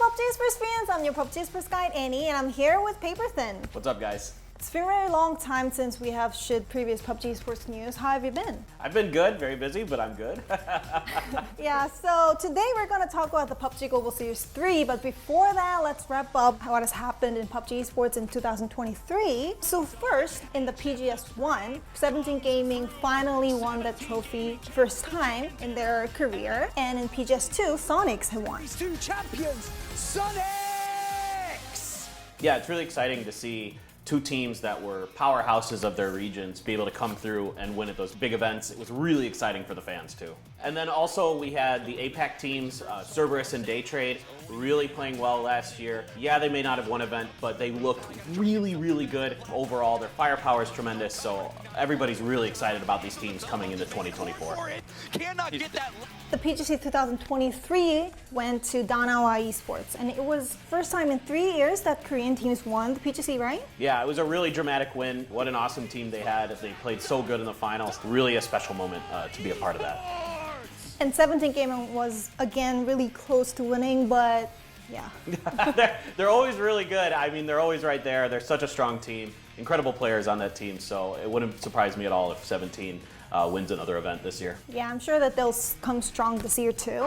PUBG Esports fans? I'm your PUBG Esports guide, Annie, and I'm here with Paperthin. What's up, guys? It's been a very long time since we have shared previous PUBG Esports news. How have you been? I've been good, very busy, but I'm good. Yeah, so today we're going to talk about the PUBG Global Series 3, but before that, let's wrap up what has happened in PUBG Esports in 2023. So first, in the PGS1, 17 Gaming finally won that trophy first time in their career, and in PGS2, 𝐒𝐿𝐹 have won. Two champions, 𝐒𝐿𝐹! Yeah, it's really exciting to see two teams that were powerhouses of their regions be able to come through and win at those big events. It was really exciting for the fans too. And then also we had the APAC teams, Cerberus and Daytrade, really playing well last year. Yeah, they may not have won event, but they looked really, really good. Overall, their firepower is tremendous, so everybody's really excited about these teams coming into 2024. Cannot get that. The PGC 2023 went to Danawa Esports, and it was first time in 3 years that Korean teams won the PGC, right? Yeah, it was a really dramatic win. What an awesome team they had. They played so good in the finals. Really a special moment to be a part of that. And 17 Gaming was, again, really close to winning, but yeah. They're always really good. I mean, they're always right there. They're such a strong team. Incredible players on that team, so it wouldn't surprise me at all if 17 wins another event this year. Yeah, I'm sure that they'll come strong this year too.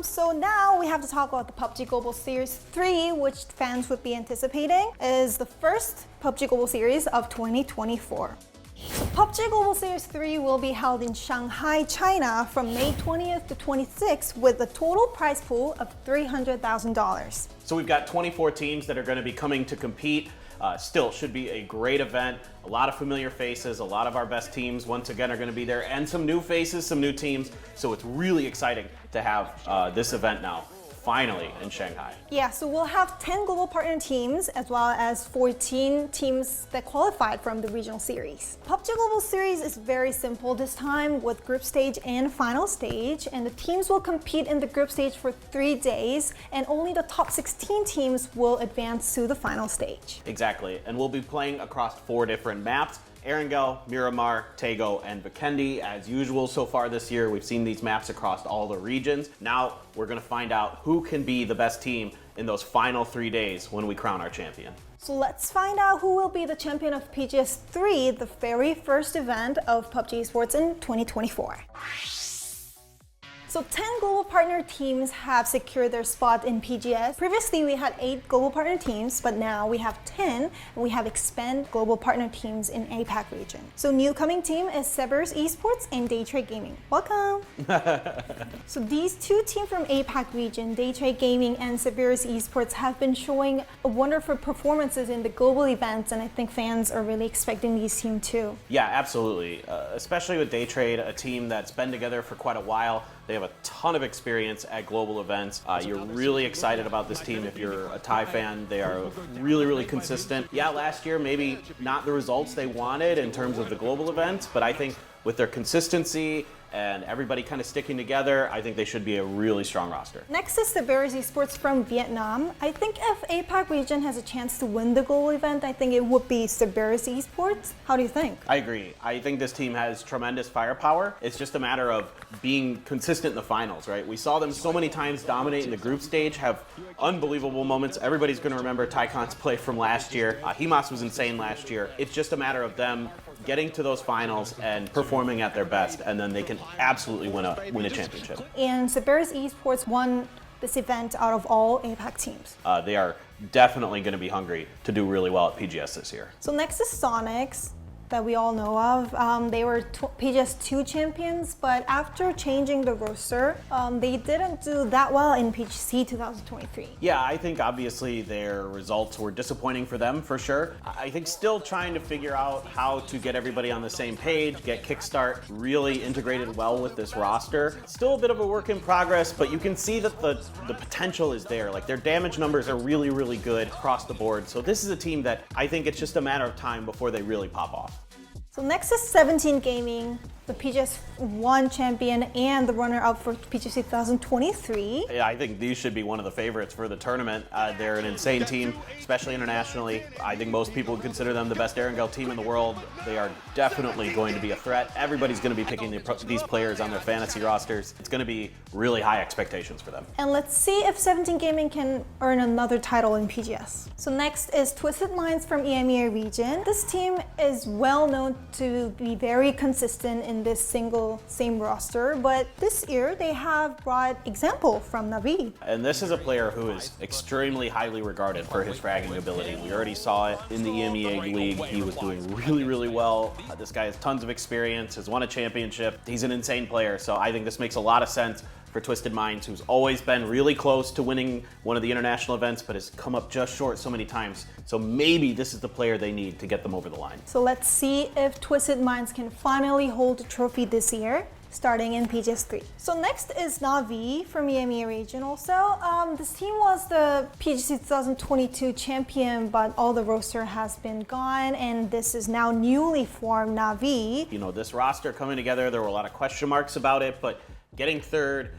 So now we have to talk about the PUBG Global Series 3, which fans would be anticipating is the first PUBG Global Series of 2024. So PUBG Global Series 3 will be held in Shanghai, China from May 20th to 26th with a total prize pool of $300,000. So we've got 24 teams that are going to be coming to compete. Still should be a great event. A lot of familiar faces, a lot of our best teams once again are going to be there, and some new faces, some new teams. So it's really exciting to have this event now, finally in Shanghai. Yeah, so we'll have 10 global partner teams as well as 14 teams that qualified from the regional series. PUBG Global Series is very simple this time with group stage and final stage, and the teams will compete in the group stage for 3 days, and only the top 16 teams will advance to the final stage. Exactly, and we'll be playing across 4 different maps. Erangel, Miramar, Taego, and Vikendi. As usual so far this year, we've seen these maps across all the regions. Now we're gonna find out who can be the best team in those final 3 days when we crown our champion. So let's find out who will be the champion of PGS3, the very first event of PUBG Esports in 2024. So 10 global partner teams have secured their spot in PGS. Previously, we had 8 global partner teams, but now we have 10, and we have expanded global partner teams in APAC region. So new coming team is Cerberus Esports and Daytrade Gaming. Welcome! So these two teams from APAC region, Daytrade Gaming and Cerberus Esports, have been showing wonderful performances in the global events, and I think fans are really expecting these teams too. Yeah, absolutely. Especially with Daytrade, a team that's been together for quite a while. They have a ton of experience at global events. You're really excited about this team if you're a Thai fan. They are really, really consistent. Yeah, last year maybe not the results they wanted in terms of the global events, but I think with their consistency and everybody kind of sticking together, I think they should be a really strong roster. Next is Cerberus Esports from Vietnam. I think if APAC region has a chance to win the global event, I think it would be Cerberus Esports. How do you think? I agree. I think this team has tremendous firepower. It's just a matter of being consistent in the finals, right? We saw them so many times dominate in the group stage, have unbelievable moments. Everybody's going to remember 𝐒𝐿𝐹's play from last year. 𝐒𝐿𝐹 was insane last year. It's just a matter of them getting to those finals and performing at their best, and then they can absolutely win a championship. And Cerberus Esports won this event out of all APAC teams. They are definitely going to be hungry to do really well at PGS this year. So next is 𝐒𝐿𝐹 that we all know of. They were PGS2 champions, but after changing the roster, they didn't do that well in PGC 2023. Yeah, I think obviously their results were disappointing for them, for sure. I think still trying to figure out how to get everybody on the same page, get Kickstart really integrated well with this roster. Still a bit of a work in progress, but you can see that the potential is there. Like, their damage numbers are really, really good across the board. So this is a team that I think it's just a matter of time before they really pop off. So next is 17 Gaming. the PGS 1 champion and the runner-up for PGS 2023. Yeah, I think these should be one of the favorites for the tournament. They're an insane team, especially internationally. I think most people would consider them the best 𝐿𝐷 team in the world. They are definitely going to be a threat. Everybody's going to be picking these players on their fantasy rosters. It's going to be really high expectations for them. And let's see if 17 Gaming can earn another title in PGS. So next is Twisted Minds from EMEA region. This team is well known to be very consistent in this same roster, but this year they have brought example from Na'Vi. And this is a player who is extremely highly regarded for his fragging ability. We already saw it in the EMEA League. He was doing really, really well. This guy has tons of experience, has won a championship. He's an insane player, so I think this makes a lot of sense for Twisted Minds, who's always been really close to winning one of the international events, but has come up just short so many times. So maybe this is the player they need to get them over the line. So let's see if Twisted Minds can finally hold the trophy this year, starting in PGS 3. So next is Na'Vi from EMEA region also. This team was the PGS 2022 champion, but all the roster has been gone, and this is now newly formed Na'Vi. You know, this roster coming together, there were a lot of question marks about it, but getting third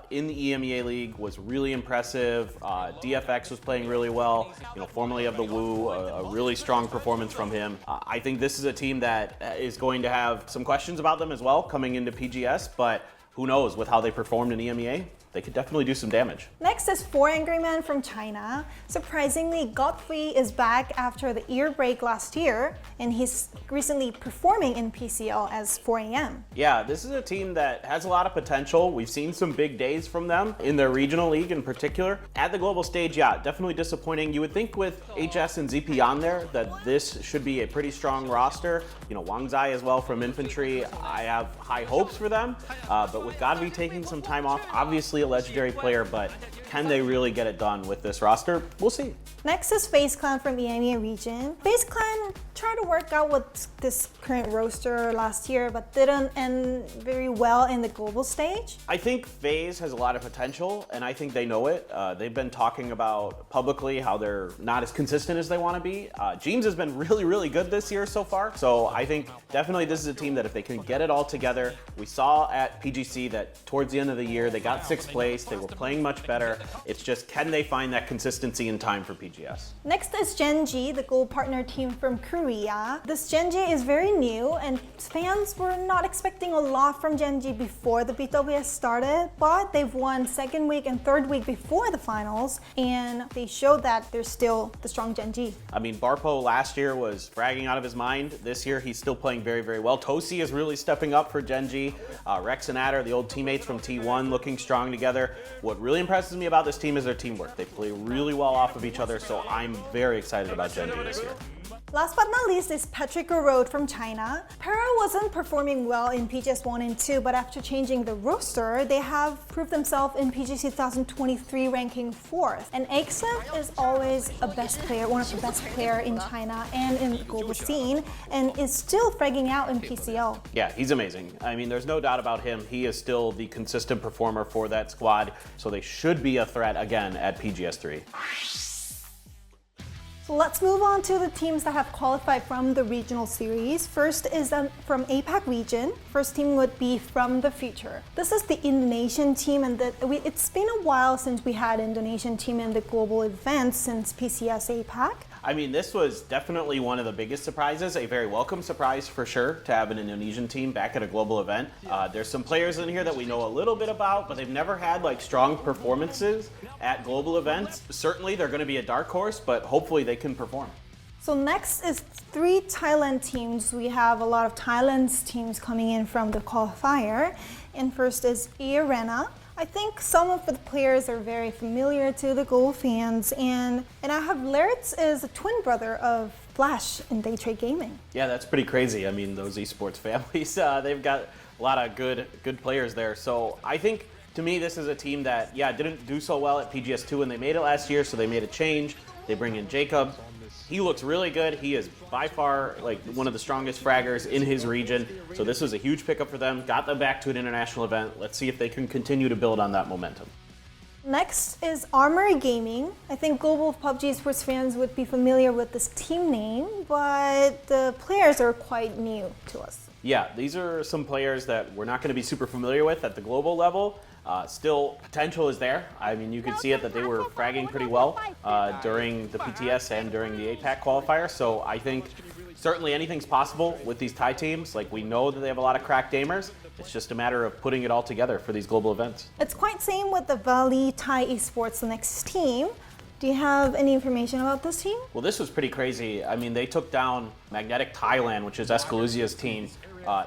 in the EMEA League was really impressive. DFX was playing really well, you know, formerly of the Wu, a really strong performance from him. I think this is a team that is going to have some questions about them as well coming into PGS, but who knows, with how they performed in EMEA, they could definitely do some damage. Next is 4 Angry Men from China. Surprisingly, Godfrey is back after the ear break last year, and he's recently performing in PCL as 4AM. Yeah, this is a team that has a lot of potential. We've seen some big days from them in their regional league in particular. At the global stage, yeah, definitely disappointing. You would think with HS and ZP on there that this should be a pretty strong roster. You know, Wang Zai as well from infantry. I have high hopes for them, but with Godfrey taking some time off, obviously a legendary player, but can they really get it done with this roster? We'll see. Next is FaZe Clan from EMEA region. FaZe Clan tried to work out with this current roster last year, but didn't end very well in the global stage. I think FaZe has a lot of potential, and I think they know it. They've been talking about publicly how they're not as consistent as they want to be. 𝐿𝐷 has been really, really good this year so far, so I think definitely this is a team that if they can get it all together, we saw at PGC that towards the end of the year they got 6th place, they were playing much better. It's just, can they find that consistency in time for PGS? Next is 𝐿𝐷, the gold partner team from Korea. This 𝐿𝐷 is very new, and fans were not expecting a lot from 𝐿𝐷 before the BWS started, but they've won 2nd week and 3rd week before the finals, and they showed that they're still the strong 𝐿𝐷. I mean, Barpo last year was fragging out of his mind. This year, he's still playing very, very well. Tosi is really stepping up for 𝐿𝐷. Rex and Adder, the old teammates from T1, looking strong together. What really impresses me about this team is their teamwork. They play really well off of each other, so I'm very excited about 𝐿𝐷 this year. Last but not least is Patrick Road from China. Para wasn't performing well in PGS 1 and 2, but after changing the roster, they have proved themselves in PGS 2023 ranking 4th. And 𝐒𝐄𝐑 is always a best player, one of the best player in China and in the global scene, and is still fragging out in PCL. Yeah, he's amazing. I mean, there's no doubt about him. He is still the consistent performer for that squad, so they should be a threat again at PGS 3. So let's move on to the teams that have qualified from the regional series. First is from APAC region. First team would be From the Future. This is the Indonesian team, and it's been a while since we had Indonesian team in the global events since PCS APAC. I mean, this was definitely one of the biggest surprises, a very welcome surprise for sure to have an Indonesian team back at a global event. There's some players in here that we know a little bit about, but they've never had like strong performances at global events. Certainly they're going to be a dark horse, but hopefully they can perform. So next is 3 Thailand teams. We have a lot of Thailand's teams coming in from the qualifier. And first is Arena. I think some of the players are very familiar to the Go fans, and I have 𝐿𝐷 is a twin brother of Flash in Day Trade Gaming. Yeah, that's pretty crazy. I mean, those esports families, they've got a lot of good players there. So I think, to me, this is a team that, yeah, didn't do so well at PGS 2 when they made it last year, so they made a change. They bring in Jacob. He looks really good. He is by far like one of the strongest fraggers in his region. So this was a huge pickup for them. Got them back to an international event. Let's see if they can continue to build on that momentum. Next is Armory Gaming. I think global PUBG Esports fans would be familiar with this team name, but the players are quite new to us. Yeah, these are some players that we're not going to be super familiar with at the global level. Still, potential is there. I mean, you could see it that they were fragging pretty well during the PTS and during the APAC qualifier. So I think certainly anything's possible with these Thai teams. Like, we know that they have a lot of cracked gamers. It's just a matter of putting it all together for these global events. It's quite same with the Valley Thai Esports, the next team. Do you have any information about this team? Well, this was pretty crazy. I mean, they took down Magnetic Thailand, which is 𝐏𝐔𝐁𝐆's team,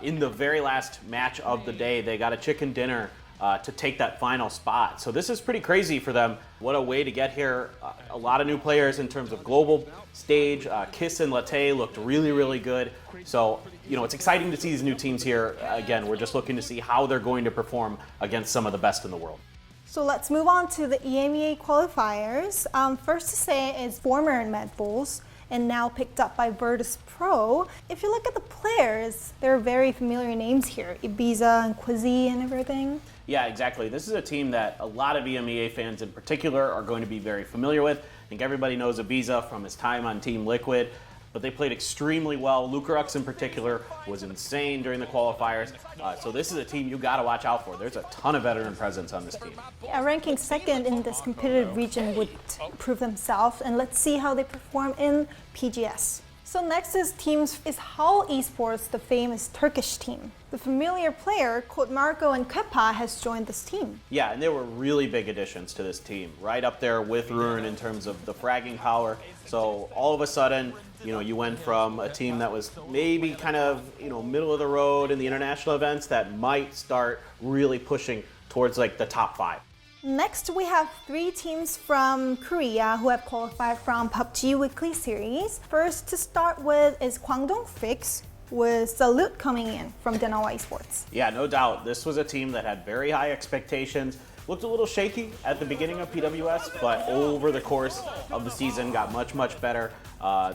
in the very last match of the day. They got a chicken dinner to take that final spot. So this is pretty crazy for them. What a way to get here. A lot of new players in terms of global stage. 𝐒𝐿 and 𝐿𝐷 looked really, really good. So, it's exciting to see these new teams here. Again, we're just looking to see how they're going to perform against some of the best in the world. So let's move on to the EMEA qualifiers. First to say is former Mad Bulls and now picked up by Virtus Pro. If you look at the players, there are very familiar names here. Ibiza and 𝐒𝐿𝐷 and everything. Yeah, exactly. This is a team that a lot of EMEA fans in particular are going to be very familiar with. I think everybody knows Ibiza from his time on Team Liquid, but they played extremely well. 𝐿𝐷 in particular was insane during the qualifiers. So this is a team you got to watch out for. There's a ton of veteran presence on this team. Yeah, ranking second in this competitive region would prove themselves, and let's see how they perform in PGS. So next is 𝐏𝐿 Esports, the famous Turkish team. The familiar player, 𝐒𝐑 and 𝐒𝐄𝐑 has joined this team. Yeah, and they were really big additions to this team, right up there with Ruin in terms of the fragging power. So all of a sudden, you went from a team that was maybe kind of, middle of the road in the international events that might start really pushing towards like the top 5. Next, we have 3 teams from Korea who have qualified from PUBG Weekly Series. First to start with is Kwangdong Fix, with Salute coming in from Danawa Esports. Yeah, no doubt. This was a team that had very high expectations. Looked a little shaky at the beginning of PWS, but over the course of the season got much, much better.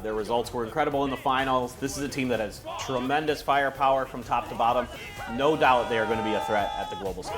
Their results were incredible in the finals. This is a team that has tremendous firepower from top to bottom. No doubt they are going to be a threat at the global stage.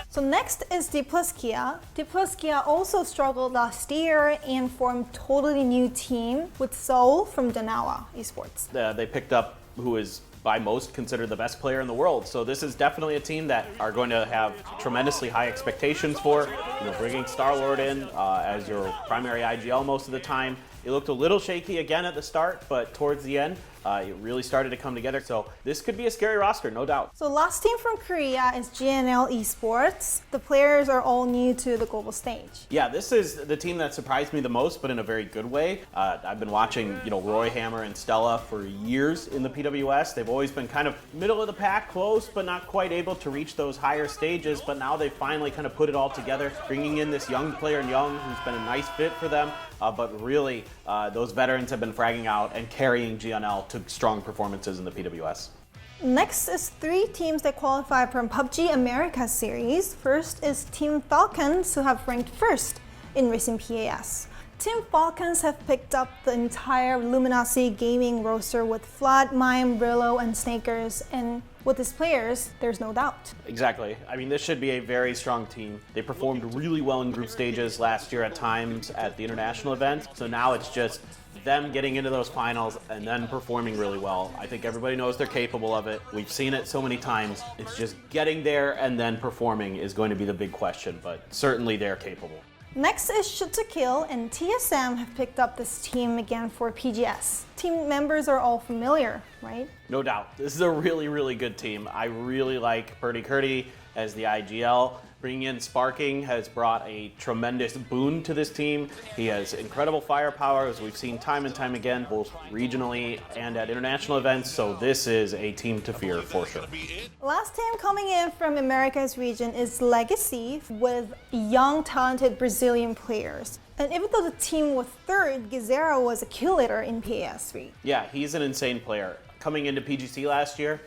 So next is 𝐷+𝐘𝐿. 𝐷+𝐘𝐿 also struggled last year and formed a totally new team with Seoul from Danawa Esports. They picked up who is by most considered the best player in the world. So this is definitely a team that are going to have tremendously high expectations for. Bringing Star-Lord in as your primary IGL most of the time. It looked a little shaky again at the start, but towards the end, it really started to come together. So this could be a scary roster, no doubt. So last team from Korea is GNL Esports. The players are all new to the global stage. Yeah, this is the team that surprised me the most, but in a very good way. I've been watching, Roy Hammer and Stella for years in the PWS. They've always been kind of middle of the pack, close, but not quite able to reach those higher stages. But now they finally kind of put it all together, bringing in this young player, Young, who's been a nice fit for them. But really, those veterans have been fragging out and carrying GNL to strong performances in the PWS. Next is 3 teams that qualify from PUBG America series. First is Team Falcons, who have ranked first in recent PAS. Team Falcons have picked up the entire Luminosity gaming roster with Flood, Mime, Brillo, and Snakers, and with his players, there's no doubt. Exactly. I mean, this should be a very strong team. They performed really well in group stages last year at times at the international event, so now it's just them getting into those finals and then performing really well. I think everybody knows they're capable of it. We've seen it so many times. It's just getting there and then performing is going to be the big question, but certainly they're capable. Next is 𝐿𝐷 and TSM have picked up this team again for PGS. Team members are all familiar, right? No doubt. This is a really, really good team. I really like 𝐷𝐷 as the IGL. Bringing in Sparking has brought a tremendous boon to this team. He has incredible firepower, as we've seen time and time again, both regionally and at international events, so this is a team to fear for sure. Last team coming in from Americas region is Legacy with young, talented Brazilian players. And even though the team was third, 𝐿𝐷 was a kill leader in PAS3. Yeah, he's an insane player. Coming into PGC last year,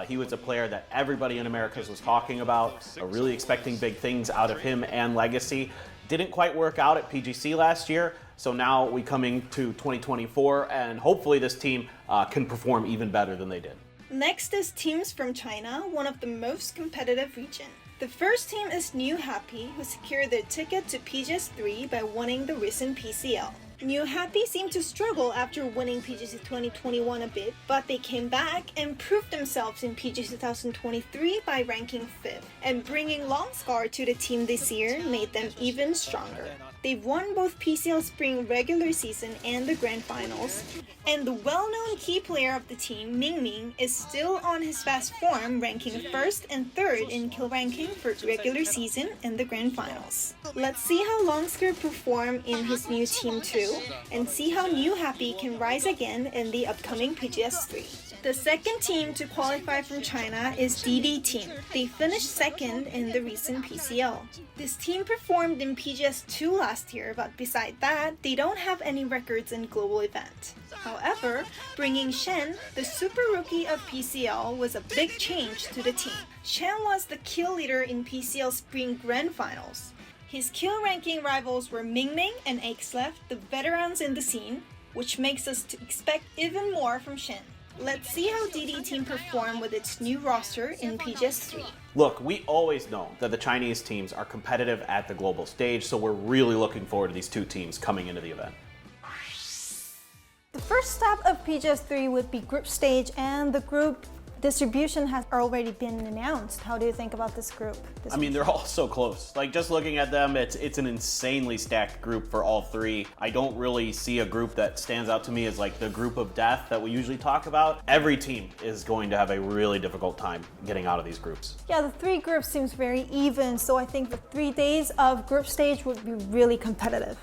he was a player that everybody in Americas was talking about, really expecting big things out of him and Legacy. Didn't quite work out at PGC last year, so now we come into 2024, and hopefully this team can perform even better than they did. Next is teams from China, one of the most competitive regions. The first team is New Happy, who secured their ticket to PGS 3 by winning the recent PCL. New Happy seemed to struggle after winning PGC 2021 a bit, but they came back and proved themselves in PGC 2023 by ranking 5th. And bringing Longscar to the team this year made them even stronger. They've won both PCL Spring regular season and the Grand Finals. And the well-known key player of the team, Ming Ming, is still on his fast form, ranking 1st and 3rd in kill ranking for regular season and the Grand Finals. Let's see how Longscar perform in his new team too, and see how New Happy can rise again in the upcoming PGS 3. The second team to qualify from China is DD Team. They finished 2nd in the recent PCL. This team performed in PGS 2 last year, but beside that, they don't have any records in global event. However, bringing Shen, the super rookie of PCL, was a big change to the team. Shen was the kill leader in PCL Spring Grand Finals. His kill ranking rivals were Ming Ming and 𝐒𝐿𝐹, the veterans in the scene, which makes us to expect even more from Shen. Let's see how DD Team perform with its new roster in PGS 3. Look, we always know that the Chinese teams are competitive at the global stage, so we're really looking forward to these two teams coming into the event. The first step of PGS 3 would be group stage, and the group distribution has already been announced. How do you think about this group? I mean, they're all so close. Like, just looking at them, it's an insanely stacked group for all three. I don't really see a group that stands out to me as like the group of death that we usually talk about. Every team is going to have a really difficult time getting out of these groups. Yeah, the three groups seems very even, so I think the 3 days of group stage would be really competitive.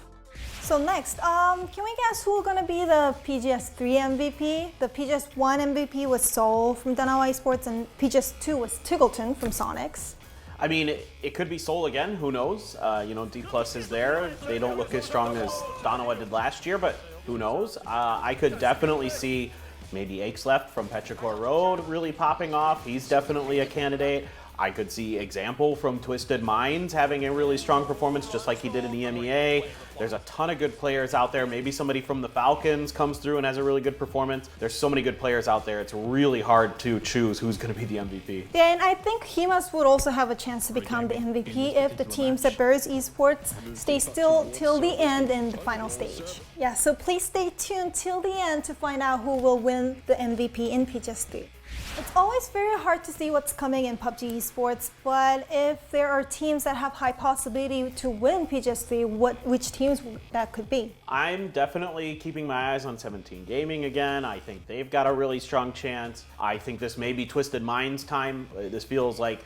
So next, can we guess who's gonna be the PGS 3 MVP? The PGS 1 MVP was Seoul from Danawa Esports, and PGS 2 was 𝐒𝐿𝐹 from Sonics. I mean, it could be Seoul again, who knows? You know, D+ is there. They don't look as strong as Danawa did last year, but who knows? I could definitely see maybe 𝐒𝐿𝐹 from Petrichor Road really popping off. He's definitely a candidate. I could see Example from Twisted Minds having a really strong performance just like he did in the EMEA. There's a ton of good players out there. Maybe somebody from the Falcons comes through and has a really good performance. There's so many good players out there. It's really hard to choose who's going to be the MVP. Yeah, and I think 𝐒𝐿𝐹 would also have a chance to become the MVP if the team 𝐵𝐵𝐿 Esports stay still till the end in the final stage. Yeah, so please stay tuned till the end to find out who will win the MVP in PGS 3. It's always very hard to see what's coming in Pubg Esports, but if there are teams that have high possibility to win PGS 3, which teams that could be? I'm definitely keeping my eyes on 17 Gaming again. I think they've got a really strong chance. I think this may be Twisted Minds time. This feels like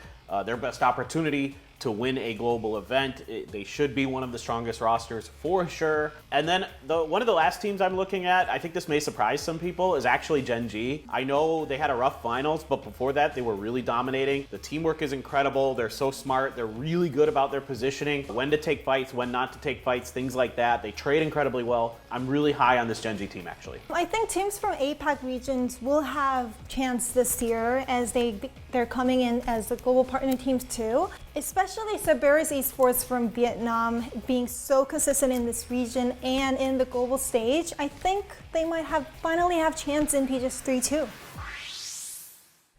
their best opportunity to win a global event. They should be one of the strongest rosters for sure. And then one of the last teams I'm looking at, I think this may surprise some people, is actually 𝐿𝐹. I know they had a rough finals, but before that they were really dominating. The teamwork is incredible. They're so smart. They're really good about their positioning, when to take fights, when not to take fights, things like that. They trade incredibly well. I'm really high on this 𝐿𝐹 team actually. I think teams from APAC regions will have chance this year as they're coming in as the global partner teams too. Especially 𝐵𝐵𝐿 Esports from Vietnam being so consistent in this region and in the global stage, I think they might finally have chance in PGS 3 too.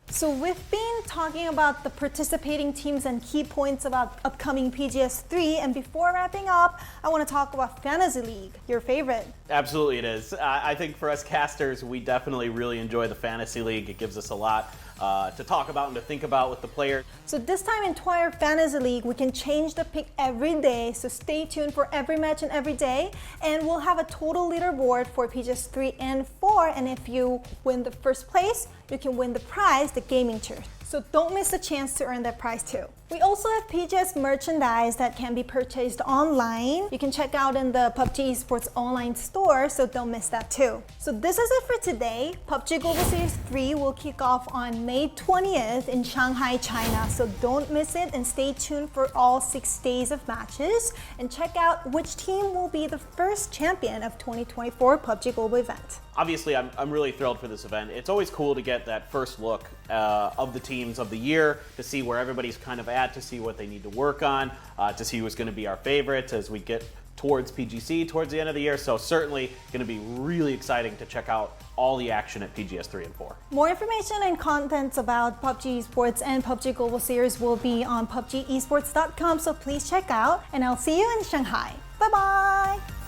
So we've been talking about the participating teams and key points about upcoming PGS 3, and before wrapping up, I want to talk about Fantasy League, your favorite. Absolutely it is. I think for us casters, we definitely really enjoy the Fantasy League. It gives us a lot to talk about and to think about with the player. So this time in Twire Fantasy League, we can change the pick every day, so stay tuned for every match and every day, and we'll have a total leaderboard for PGS 3 and 4, and if you win the first place, you can win the prize, the gaming chair. So don't miss the chance to earn that prize too. We also have PGS merchandise that can be purchased online. You can check out in the Pubg Esports online store, so don't miss that too. So this is it for today. Pubg Global Series 3 will kick off on May 20th in Shanghai, China. So don't miss it and stay tuned for all 6 days of matches and check out which team will be the first champion of 2024 Pubg Global event. Obviously, I'm really thrilled for this event. It's always cool to get that first look of the teams of the year, to see where everybody's kind of at, to see what they need to work on, to see who's going to be our favorites as we get towards PGC towards the end of the year, so certainly going to be really exciting to check out all the action at PGS 3 and 4. More information and contents about PUBG Esports and PUBG Global Series will be on PUBGesports.com, so please check out, and I'll see you in Shanghai. Bye-bye!